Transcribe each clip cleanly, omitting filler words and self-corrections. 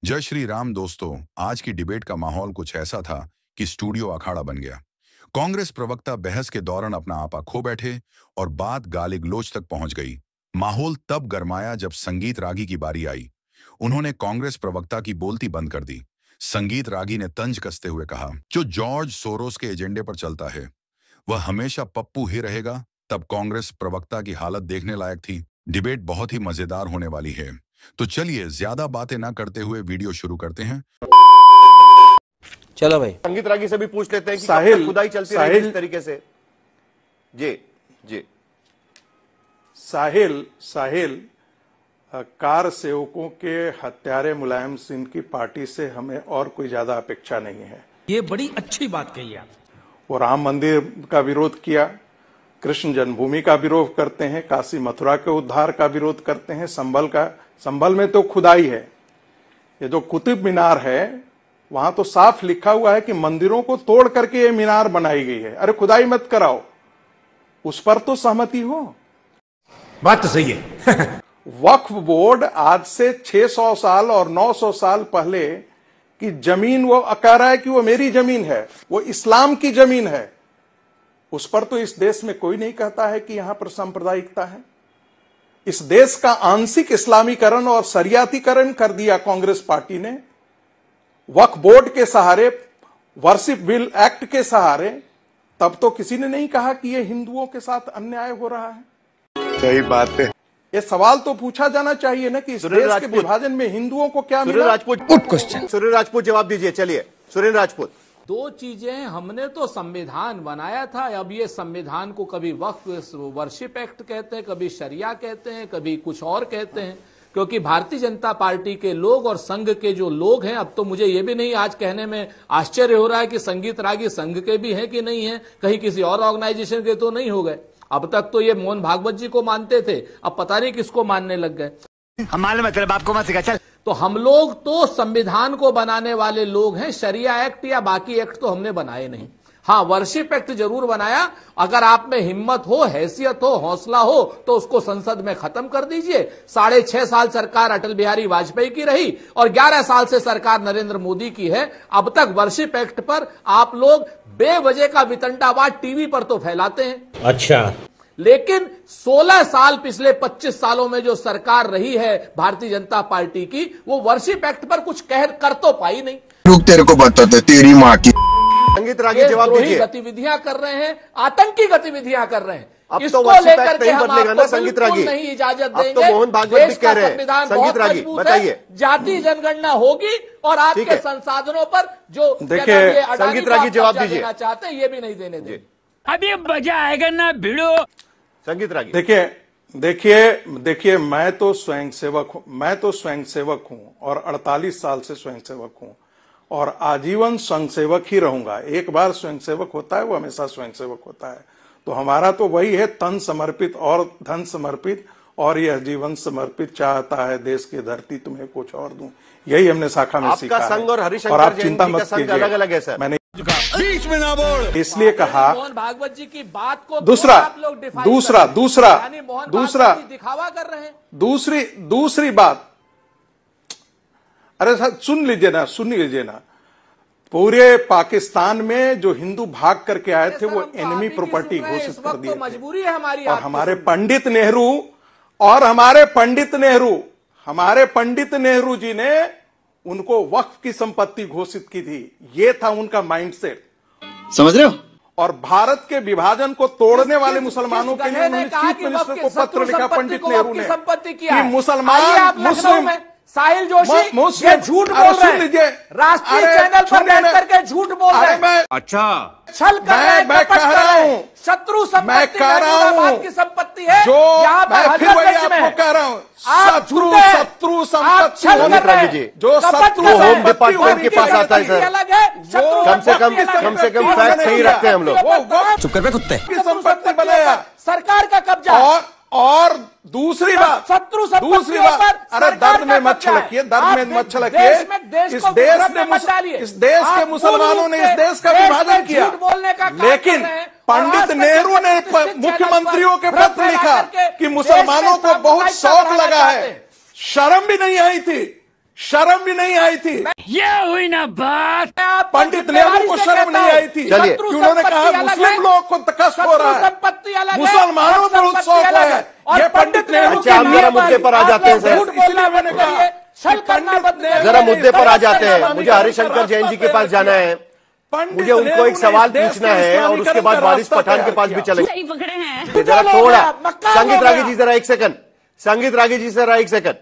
जय श्री राम दोस्तों। आज की डिबेट का माहौल कुछ ऐसा था कि स्टूडियो अखाड़ा बन गया। कांग्रेस प्रवक्ता बहस के दौरान अपना आपा खो बैठे और बात गाली गलौज तक पहुंच गई। माहौल तब गरमाया जब संगीत रागी की बारी आई। उन्होंने कांग्रेस प्रवक्ता की बोलती बंद कर दी। संगीत रागी ने तंज कसते हुए कहा, जो जॉर्ज सोरोस के एजेंडे पर चलता है वह हमेशा पप्पू ही रहेगा। तब कांग्रेस प्रवक्ता की हालत देखने लायक थी। डिबेट बहुत ही मजेदार होने वाली है, तो चलिए ज्यादा बातें ना करते हुए वीडियो शुरू करते हैं। चलो भाई, संगीत रागी से भी पूछ लेते हैं कि कब तक खुदाई चलती रहेगी इस तरीके से। जी साहिल कार सेवकों के हत्यारे मुलायम सिंह की पार्टी से हमें और कोई ज्यादा अपेक्षा नहीं है। ये बड़ी अच्छी बात कही आप। वो राम मंदिर का विरोध किया, कृष्ण जन्मभूमि का विरोध करते हैं, काशी मथुरा के उद्धार का विरोध करते हैं, संभल में तो खुदाई है। ये जो कुतुब मीनार है वहां तो साफ लिखा हुआ है कि मंदिरों को तोड़ करके ये मीनार बनाई गई है। अरे खुदाई मत कराओ, उस पर तो सहमति हो। बात तो सही है। वक्फ बोर्ड आज से 600 साल और 900 साल पहले की जमीन वो कह रहा है कि वो मेरी जमीन है, वो इस्लाम की जमीन है। उस पर तो इस देश में कोई नहीं कहता है कि यहां पर सांप्रदायिकता है। इस देश का आंशिक इस्लामीकरण और शरियातीकरण कर दिया कांग्रेस पार्टी ने वक्फ बोर्ड के सहारे, वर्शिप बिल एक्ट के सहारे। तब तो किसी ने नहीं कहा कि यह हिंदुओं के साथ अन्याय हो रहा है। सही बात है। ये सवाल तो पूछा जाना चाहिए ना कि इस देश के विभाजन में हिंदुओं को क्या मिला। Good question. सुरेंद्र राजपूत जवाब दीजिए। चलिए सुरेंद्र राजपूत। दो चीजें, हमने तो संविधान बनाया था। अब ये संविधान को कभी वक्फ वर्शिप एक्ट कहते हैं, कभी शरिया कहते हैं, कभी कुछ और कहते हैं। क्योंकि भारतीय जनता पार्टी के लोग और संघ के जो लोग हैं, अब तो मुझे ये भी नहीं आज कहने में आश्चर्य हो रहा है कि संगीत रागी संघ के भी हैं कि नहीं है, कहीं किसी और ऑर्गेनाइजेशन के तो नहीं हो गए। अब तक तो ये मोहन भागवत जी को मानते थे, अब पता नहीं किसको मानने लग गए। हमारे मतलब आपको मत सिखा। चल, तो हम लोग तो संविधान को बनाने वाले लोग हैं। शरिया एक्ट या बाकी एक्ट तो हमने बनाए नहीं। हाँ, वर्शिप एक्ट जरूर बनाया। अगर आप में हिम्मत हो, हैसियत हो, हौसला हो तो उसको संसद में खत्म कर दीजिए। 6.5 साल सरकार अटल बिहारी वाजपेयी की रही और 11 साल से सरकार नरेंद्र मोदी की है। अब तक वर्शिप एक्ट पर आप लोग बेवजह का वितंडावाद टीवी पर तो फैलाते हैं। अच्छा, लेकिन 16 साल, पिछले 25 सालों में जो सरकार रही है भारतीय जनता पार्टी की, वो वर्शिप एक्ट पर कुछ कर तो पाई नहीं। रुक, तेरे को बताते तेरी माँ की। संगीत रागी जवाब दीजिए। गतिविधियां कर रहे हैं, आतंकी गतिविधियां कर रहे हैं। अब इसको तो लेकर के नहीं हम बदलेगा ना संगीत रागी। नहीं इजाजत देंगे। अब तो मोहन भागवत भी कह रहे हैं। संगीत रागी बताइए। जाति जनगणना होगी और आपके संसाधनों पर जो देखिए, संगीत रागी जवाब दीजिए। चाहते हैं ये भी नहीं देने देंगे। अब ये मजा आएगा ना भिड़ो। संगीत रागी। देखिए मैं तो स्वयंसेवक हूं और 48 साल से स्वयंसेवक हूं और आजीवन स्वयंसेवक ही रहूंगा। एक बार स्वयंसेवक होता है वो हमेशा स्वयंसेवक होता है। तो हमारा तो वही है, तन समर्पित और धन समर्पित, और यह जीवन समर्पित। चाहता है देश की धरती तुम्हें कुछ और दूं। यही हमने शाखा में सीखा है। संघ और हरिशंकर आप चिंता मत कीजिए, अलग अलग है सर। मैंने बीच में ना बोल। इसलिए कहा मोहन भागवत जी की बात को दूसरा दिखावा कर रहे हैं। दूसरी बात, अरे सर सुन लीजिए ना। पूरे पाकिस्तान में जो हिंदू भाग करके आए थे वो एनिमी प्रॉपर्टी घोषित कर दिए थे। मजबूरी है हमारी। और हमारे पंडित नेहरू जी ने उनको वक्फ की संपत्ति घोषित की थी। ये था उनका माइंडसेट, समझ रहे हो। और भारत के विभाजन को तोड़ने वाले मुसलमानों के लिए उन्होंने चीफ मिनिस्टर को पत्र लिखा पंडित नेहरू ने कि मुसलमान साहिल जोशी ये झूठ बोल रहे हैं। राष्ट्रीय चैनल पर बैठ करके झूठ बोल रहे हैं। अच्छा, छल कर रहे हैं, मैं कह रहा हूं, शत्रु संपत्ति, मैं कह रहा हूं की संपत्ति है जो मैं फिर वही आपको कह रहा हूं, शत्रु संपत्ति जो शत्रु होम डिपार्टमेंट के पास आता है सर। कम से कम फैक्ट सही रखते हैं हम लोग। चुप कर बे कुत्ते। संपत्ति बनाया सरकार का कब्जा। और दूसरी बात, अरे दर्द में मत छलकिए। इस देश के मुसलमानों ने इस देश का विभाजन किया, लेकिन पंडित नेहरू ने मुख्यमंत्रियों के पत्र लिखा कि मुसलमानों को बहुत शौक लगा है। शर्म भी नहीं आई थी शर्म भी नहीं आई थी। ये हुई ना बात। पंडित नेहरू को शर्म नहीं आई थी चलिए। कि उन्होंने कहा मुस्लिम लोगों को तकस हो रहा है, मुसलमानों पर उत्सव है। ये पंडित नेहरू अच्छा, हम जरा मुद्दे पर आ जाते हैं सर, जरा मुद्दे पर आ जाते हैं। मुझे हरिशंकर जैन जी के पास जाना है, मुझे उनको एक सवाल पूछना है और उसके बाद वारिस पठान के पास भी चलेंगे। जरा थोड़ा संगीत रागी जी, जरा एक सेकंड, संगीत रागी जी जरा एक सेकंड।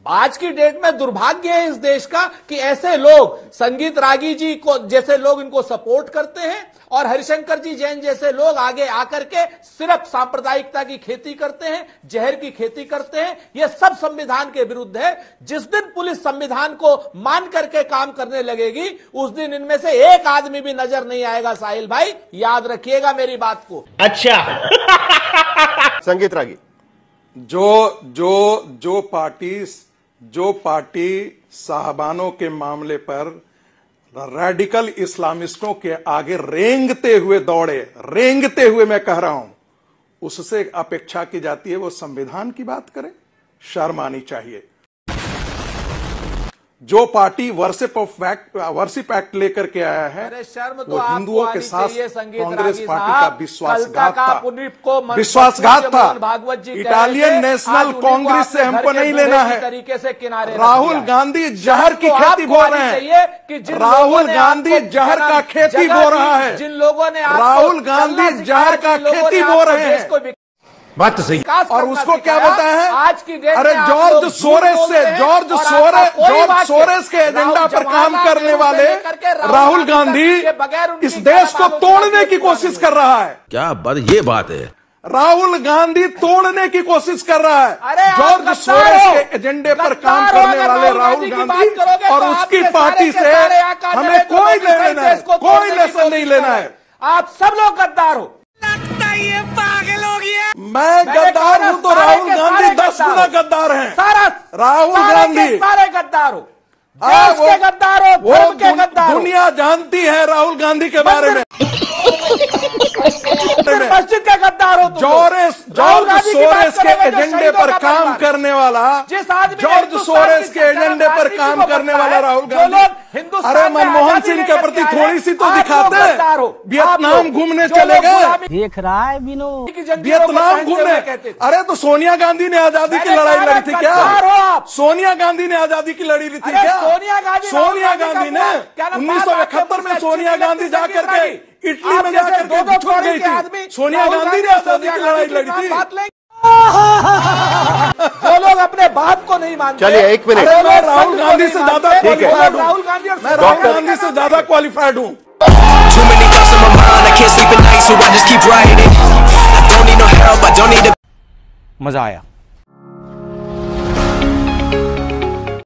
आज की डेट में दुर्भाग्य है इस देश का कि ऐसे लोग, संगीत रागी जी को जैसे लोग इनको सपोर्ट करते हैं और हरिशंकर जी जैन जैसे लोग आगे आकर के सिर्फ सांप्रदायिकता की खेती करते हैं, जहर की खेती करते हैं। यह सब संविधान के विरुद्ध है। जिस दिन पुलिस संविधान को मान करके काम करने लगेगी, उस दिन इनमें से एक आदमी भी नजर नहीं आएगा। साहिल भाई, याद रखिएगा मेरी बात को। अच्छा संगीत रागी, जो पार्टी साहबानों के मामले पर रेडिकल इस्लामिस्टों के आगे रेंगते हुए मैं कह रहा हूं, उससे अपेक्षा की जाती है वो संविधान की बात करे। शर्म आनी चाहिए। जो पार्टी वर्शिप एक्ट लेकर के आया है, वो हिंदुओं के साथ कांग्रेस पार्टी का विश्वासघात था। इटालियन नेशनल कांग्रेस से हमको नहीं लेना है। तरीके से किनारे राहुल गांधी जहर की खेती बो रहे हैं। राहुल गांधी जहर का खेती बो रहा है। जिन लोगों ने राहुल गांधी जहर का खेती बो रहे हैं। बात तो सही। और उसको क्या बताया है? आज की डेट अरे जॉर्ज सोरेस के एजेंडा पर काम करने वाले राहुल गांधी इस देश को तोड़ने की कोशिश कर रहा है। क्या बात, ये बात है। राहुल गांधी तोड़ने की कोशिश कर रहा है। जॉर्ज सोरेस के एजेंडे पर काम करने वाले राहुल गांधी और उसकी पार्टी से हमें कोई लेसन नहीं लेना है। आप सब लोग गद्दार हो। ये पागल हो गया। मैं गद्दार हूं तो राहुल गांधी 10 गुना गद्दार हैं। राहुल गांधी सारे गद्दार हो, देश के गद्दार हो, धर्म के गद्दार हो। दुनिया जानती है राहुल गांधी के बारे में। मस्जिद के गद्दार हो। जॉर्ज सोरेस के एजेंडे पर काम करने वाला, जॉर्ज सोरेस के एजेंडे पर काम करने वाला राहुल गांधी। अरे मनमोहन सिंह के प्रति थोड़ी सी तो दिखाते हैं। वियतनाम घूमने चले गए, देख रहा है विनोद, वियतनाम घूमने। अरे तो सोनिया गांधी ने आजादी की लड़ाई लड़ी थी क्या? सोनिया गांधी ने आजादी की लड़ी थी क्या? सोनिया गांधी ने 1971 में सोनिया गांधी जाकर के इटली में जाकर के छुप गई थी। सोनिया गांधी ने आजादी की लड़ाई लड़ी थी। वो लोग अपने बाप को नहीं मानते। चलिए एक मिनट, मैं राहुल गांधी से ज्यादा क्वालिफाइड हूँ। मैं राहुल गांधी से ज्यादा क्वालिफाइड हूँ। मजा आया।